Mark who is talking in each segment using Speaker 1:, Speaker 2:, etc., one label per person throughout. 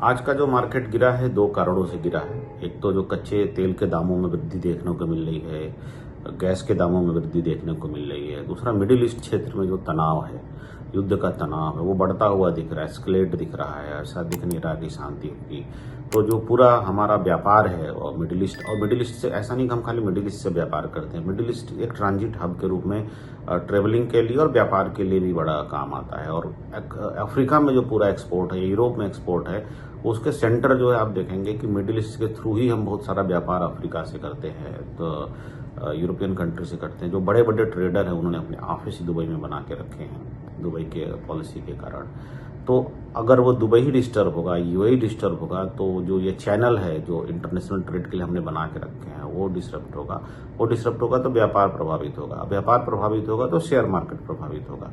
Speaker 1: आज का जो मार्केट गिरा है दो कारणों से गिरा है। एक तो जो कच्चे तेल के दामों में वृद्धि देखने को मिल रही है, गैस के दामों में वृद्धि देखने को मिल रही है। दूसरा मिडिल ईस्ट क्षेत्र में जो तनाव है, युद्ध का तनाव है, वो बढ़ता हुआ दिख रहा है, एस्केलेट दिख रहा है। ऐसा दिख नहीं रहा कि शांति होगी। तो जो पूरा हमारा व्यापार है और मिडिल ईस्ट से ऐसा नहीं कि हम खाली मिडिल ईस्ट से व्यापार करते हैं। मिडिल ईस्ट एक ट्रांजिट हब के रूप में ट्रेवलिंग के लिए और व्यापार के लिए भी बड़ा काम आता है। और अफ्रीका में जो पूरा एक्सपोर्ट है, यूरोप में एक्सपोर्ट है, उसके सेंटर जो है आप देखेंगे कि मिडिल ईस्ट के थ्रू ही हम बहुत सारा व्यापार अफ्रीका से करते हैं, तो यूरोपियन कंट्री से करते हैं। जो बड़े बड़े ट्रेडर हैं उन्होंने अपने ऑफिस दुबई में बना के रखे हैं दुबई के पॉलिसी के कारण। तो अगर वो दुबई ही डिस्टर्ब होगा, यूएई डिस्टर्ब होगा, तो जो ये चैनल है जो इंटरनेशनल ट्रेड के लिए हमने बना के रखे हैं वो डिस्टर्ब होगा तो व्यापार प्रभावित होगा। व्यापार प्रभावित होगा तो शेयर मार्केट प्रभावित होगा।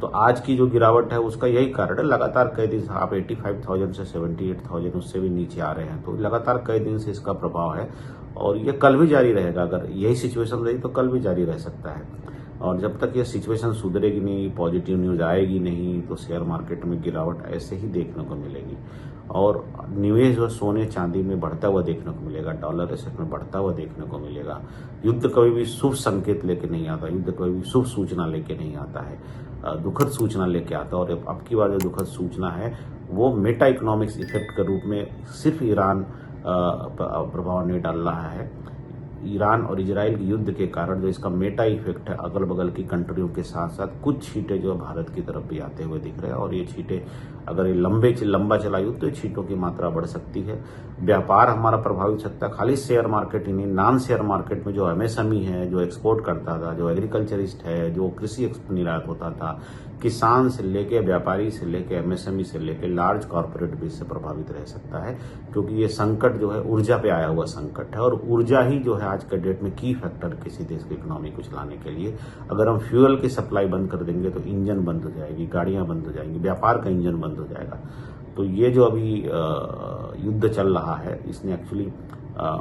Speaker 1: तो आज की जो गिरावट है उसका यही कारण है। लगातार कई दिन से आप 85,000 से 78,000 उससे भी नीचे आ रहे हैं, तो लगातार कई दिन से इसका प्रभाव है और ये कल भी जारी रहेगा। अगर यही सिचुएशन रही तो कल भी जारी रह सकता है। और जब तक ये सिचुएशन सुधरेगी नहीं, पॉजिटिव न्यूज आएगी नहीं, तो शेयर मार्केट में गिरावट ऐसे ही देखने को मिलेगी। और निवेश जो सोने चांदी में बढ़ता हुआ देखने को मिलेगा, डॉलर एसेट में बढ़ता हुआ देखने को मिलेगा। युद्ध कभी भी शुभ संकेत लेके नहीं आता, युद्ध कभी भी शुभ सूचना लेके नहीं आता है, दुखद सूचना लेके आता है। और अब की बार जो दुखद सूचना है वो मेटा इकोनॉमिक्स इफेक्ट के रूप में सिर्फ ईरान प्रभाव नहीं डाल रहा है। ईरान और इजराइल के युद्ध के कारण जो इसका मेटा इफेक्ट है, अगल बगल की कंट्रियों के साथ साथ कुछ छींटे जो भारत की तरफ भी आते हुए दिख रहे हैं। और ये छींटे अगर ये लंबा चला युद्ध तो छींटों की मात्रा बढ़ सकती है। व्यापार हमारा प्रभावित हो सकता है। खाली शेयर मार्केट ही नहीं, नॉन शेयर मार्केट में जो एमएसएमई है, जो एक्सपोर्ट करता था, जो एग्रीकल्चरिस्ट है, जो कृषि निर्यात होता था, किसान से लेके व्यापारी से लेके एमएसएमई से लेके लार्ज कॉर्पोरेट भी इससे प्रभावित रह सकता है। क्योंकि ये संकट जो है ऊर्जा पे आया हुआ संकट है और ऊर्जा ही जो है आज के डेट में की फैक्टर किसी देश की इकोनॉमी को चलाने के लिए। अगर हम फ्यूल की सप्लाई बंद कर देंगे तो इंजन बंद हो जाएगी, गाड़ियां बंद हो जाएंगी, व्यापार का इंजन बंद हो जाएगा। तो ये जो अभी युद्ध चल रहा है इसने एक्चुअली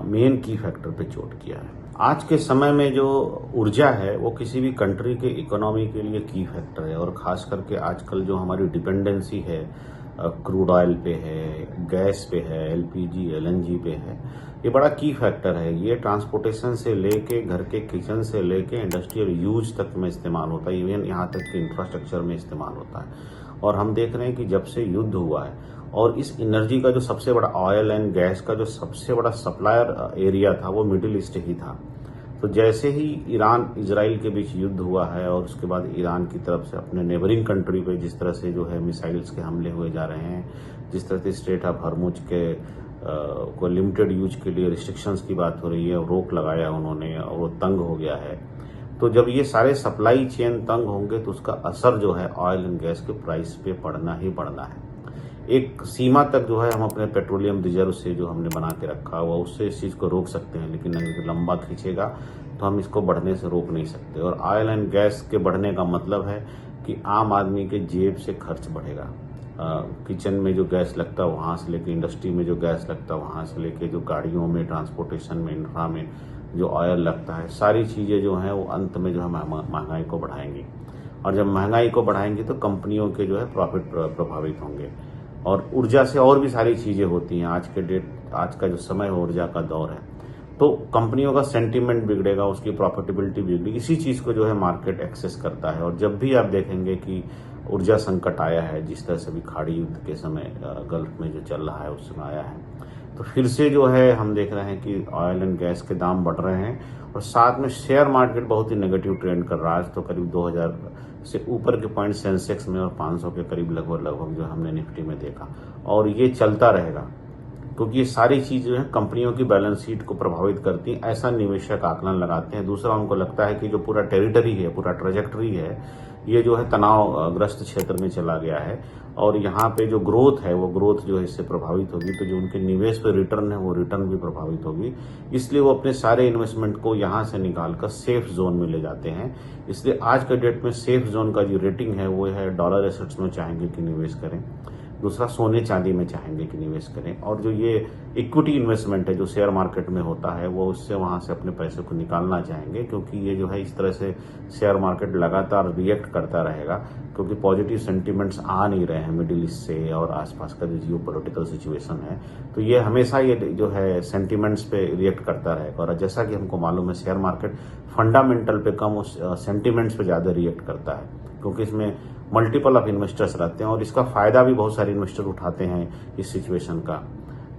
Speaker 1: मेन की फैक्टर पे चोट किया है। आज के समय में जो ऊर्जा है वो किसी भी कंट्री के इकोनॉमी के लिए की फैक्टर है। और खास करके आजकल जो हमारी डिपेंडेंसी है क्रूड ऑयल पे है, गैस पे है, एलपीजी एलएनजी पे है, ये बड़ा की फैक्टर है। ये ट्रांसपोर्टेशन से लेके घर के किचन से लेके इंडस्ट्रियल यूज तक में इस्तेमाल होता है, इवन यहाँ तक कि इंफ्रास्ट्रक्चर में इस्तेमाल होता है। और हम देख रहे हैं कि जब से युद्ध हुआ है और इस एनर्जी का जो सबसे बड़ा ऑयल एंड गैस का जो सबसे बड़ा सप्लायर एरिया था वो मिडिल ईस्ट ही था। तो जैसे ही ईरान इजराइल के बीच युद्ध हुआ है और उसके बाद ईरान की तरफ से अपने नेबरिंग कंट्री पे जिस तरह से जो है मिसाइल्स के हमले हुए जा रहे हैं, जिस तरह से स्ट्रेट ऑफ हॉर्मुज के को लिमिटेड यूज के लिए रिस्ट्रिक्शंस की बात हो रही है, रोक लगाया उन्होंने और वो तंग हो गया है। तो जब ये सारे सप्लाई चेन तंग होंगे तो उसका असर जो है ऑयल एंड गैस के प्राइस पे पड़ना ही पड़ना है। एक सीमा तक जो है हम अपने पेट्रोलियम रिजर्व से जो हमने बना के रखा हुआ उससे इस चीज़ को रोक सकते हैं, लेकिन अगर लंबा खींचेगा तो हम इसको बढ़ने से रोक नहीं सकते। और ऑयल एंड गैस के बढ़ने का मतलब है कि आम आदमी के जेब से खर्च बढ़ेगा। किचन में जो गैस लगता है वहाँ से लेके इंडस्ट्री में जो गैस लगता है वहाँ से लेके जो गाड़ियों में, ट्रांसपोर्टेशन में, इंफ्रा में जो ऑयल लगता है, सारी चीज़ें जो हैं वो अंत में जो है महंगाई को बढ़ाएंगी। और जब महंगाई को बढ़ाएंगी तो कंपनियों के जो है प्रॉफिट प्रभावित होंगे। और ऊर्जा से और भी सारी चीज़ें होती हैं। आज का जो समय ऊर्जा का दौर है, तो कंपनियों का सेंटीमेंट बिगड़ेगा, उसकी प्रॉफिटेबिलिटी बिगड़ेगी। इसी चीज़ को जो है मार्केट एक्सेस करता है। और जब भी आप देखेंगे कि ऊर्जा संकट आया है, जिस तरह से भी खाड़ी युद्ध के समय गल्फ में जो चल रहा है उस समय आया है, तो फिर से जो है हम देख रहे हैं कि ऑयल एंड गैस के दाम बढ़ रहे हैं। और साथ में शेयर मार्केट बहुत ही नेगेटिव ट्रेंड कर रहा है। आज तो करीब 2000 से ऊपर के पॉइंट सेंसेक्स में और 500 के करीब लगभग जो हमने निफ्टी में देखा। और ये चलता रहेगा क्योंकि ये सारी चीज़ जो है कंपनियों की बैलेंस शीट को प्रभावित करती हैं, ऐसा निवेशक आकलन लगाते हैं। दूसरा, उनको लगता है कि जो पूरा टेरिटरी है, पूरा ट्रेजेक्टरी है, ये जो है तनावग्रस्त क्षेत्र में चला गया है और यहाँ पे जो ग्रोथ है वो ग्रोथ जो है इससे प्रभावित होगी। तो जो उनके निवेश पे रिटर्न है वो रिटर्न भी प्रभावित होगी। इसलिए वो अपने सारे इन्वेस्टमेंट को यहाँ से निकालकर सेफ जोन में ले जाते हैं। इसलिए आज के डेट में सेफ जोन का जो रेटिंग है वो है डॉलर एसेट्स में चाहेंगे कि निवेश करें। दूसरा सोने चांदी में चाहेंगे कि निवेश करें, और जो ये इक्विटी इन्वेस्टमेंट है जो शेयर मार्केट में होता है वो उससे वहां से अपने पैसे को निकालना चाहेंगे, क्योंकि ये जो है इस तरह से शेयर मार्केट लगातार रिएक्ट करता रहेगा, क्योंकि पॉजिटिव सेंटिमेंट्स आ नहीं रहे हैं मिडिल ईस्ट से और आसपास का जो जियो पोलिटिकल सिचुएशन है। तो ये हमेशा ये जो है सेंटिमेंट्स पे रिएक्ट करता रहेगा, और जैसा कि हमको मालूम है शेयर मार्केट फंडामेंटल पे कम उस सेंटिमेंट्स पे ज्यादा रिएक्ट करता है, क्योंकि इसमें मल्टीपल ऑफ इन्वेस्टर्स रहते हैं और इसका फायदा भी बहुत सारे इन्वेस्टर उठाते हैं इस सिचुएशन का।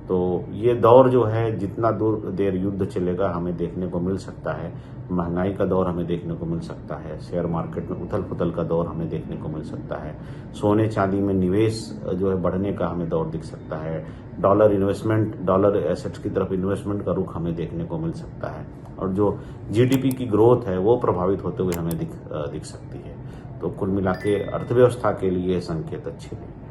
Speaker 1: तो ये दौर जो है जितना देर युद्ध चलेगा हमें देखने को मिल सकता है, महंगाई का दौर हमें देखने को मिल सकता है, शेयर मार्केट में उथल पुथल का दौर हमें देखने को मिल सकता है, सोने चांदी में निवेश जो है बढ़ने का हमें दौर दिख सकता है, डॉलर एसेट्स की तरफ इन्वेस्टमेंट का रुख हमें देखने को मिल सकता है, और जो जीडीपी की ग्रोथ है वो प्रभावित होते हुए हमें दिख सकती है। तो कुल मिला के अर्थव्यवस्था के लिए संकेत अच्छे नहीं है।